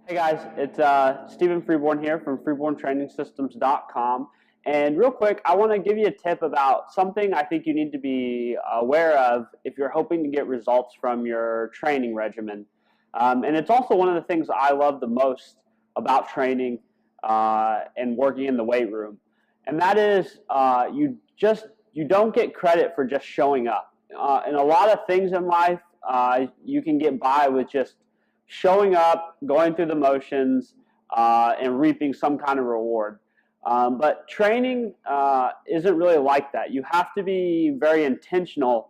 Hey guys, it's Stephen Freeborn here from freeborntrainingsystems.com. And real quick, I want to give you a tip about something I think you need to be aware of if you're hoping to get results from your training regimen. And it's also one of the things I love the most about training and working in the weight room. And that is you don't get credit for just showing up. In a lot of things in life, you can get by with just showing up, going through the motions, and reaping some kind of reward. But training isn't really like that. You have to be very intentional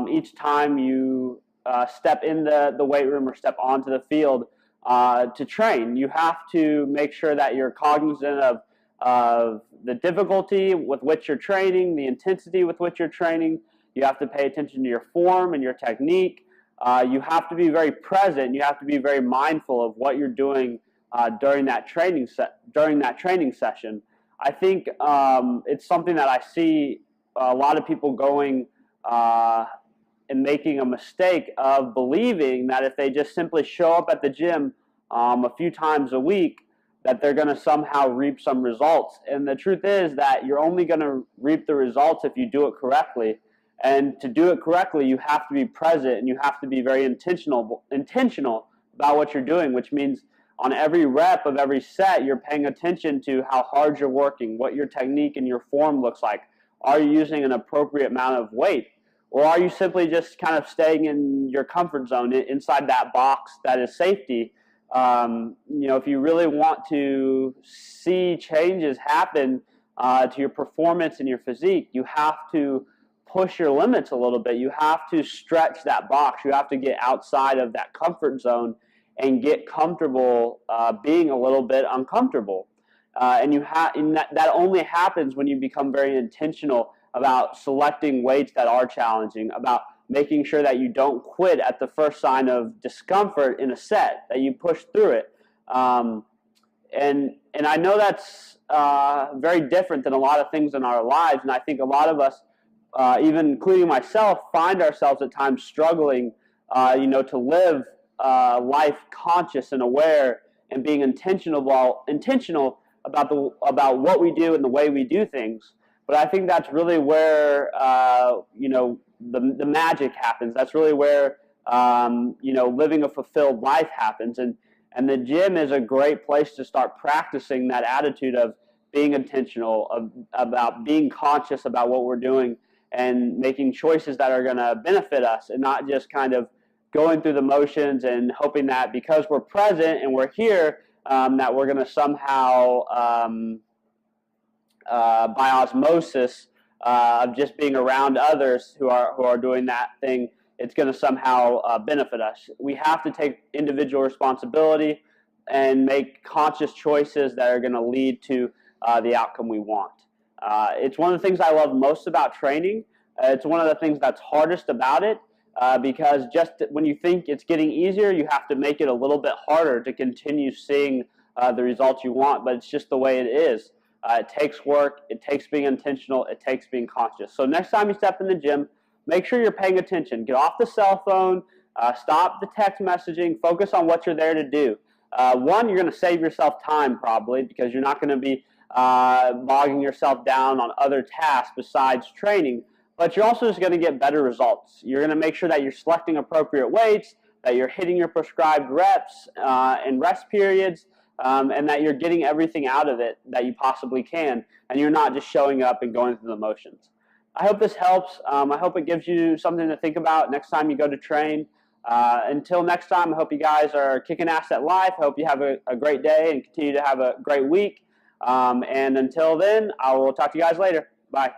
each time you step in the weight room or step onto the field to train. You have to make sure that you're cognizant of the difficulty with which you're training, the intensity with which you're training. You have to pay attention to your form and your technique. You have to be very present. You have to be very mindful of what you're doing during that training session. I think it's something that I see a lot of people going and making a mistake of believing that if they just simply show up at the gym a few times a week, that they're going to somehow reap some results. And the truth is that you're only going to reap the results if you do it correctly. And to do it correctly, you have to be present and you have to be very intentional about what you're doing, which means on every rep of every set, you're paying attention to how hard you're working, what your technique and your form looks like. Are you using an appropriate amount of weight? Or are you simply just kind of staying in your comfort zone inside that box that is safety? If you really want to see changes happen to your performance and your physique, you have to push your limits a little bit. You have to stretch that box. You have to get outside of that comfort zone and get comfortable being a little bit uncomfortable. And that only happens when you become very intentional about selecting weights that are challenging, about making sure that you don't quit at the first sign of discomfort in a set, that you push through it. And I know that's very different than a lot of things in our lives, and I think a lot of us, even including myself, find ourselves at times struggling, to live life conscious and aware and being intentional about what we do and the way we do things. But I think that's really where the magic happens. That's really where living a fulfilled life happens. And the gym is a great place to start practicing that attitude of being intentional, about being conscious about what we're doing and making choices that are going to benefit us, and not just kind of going through the motions and hoping that because we're present and we're here, that we're going to somehow, by osmosis of just being around others who are doing that thing, it's going to somehow benefit us. We have to take individual responsibility and make conscious choices that are going to lead to the outcome we want. It's one of the things I love most about training. It's one of the things that's hardest about it because just when you think it's getting easier, you have to make it a little bit harder to continue seeing the results you want, but it's just the way it is. It takes work, it takes being intentional, it takes being conscious. So next time you step in the gym, make sure you're paying attention. Get off the cell phone, stop the text messaging, focus on what you're there to do. One, you're going to save yourself time probably because you're not going to be bogging yourself down on other tasks besides training, but you're also just going to get better results. You're going to make sure that you're selecting appropriate weights, that you're hitting your prescribed reps and rest periods, and that you're getting everything out of it that you possibly can, and you're not just showing up and going through the motions. I hope this helps. I hope it gives you something to think about next time you go to train. Until next time, I hope you guys are kicking ass at life. I hope you have a great day and continue to have a great week. And until then, I will talk to you guys later. Bye.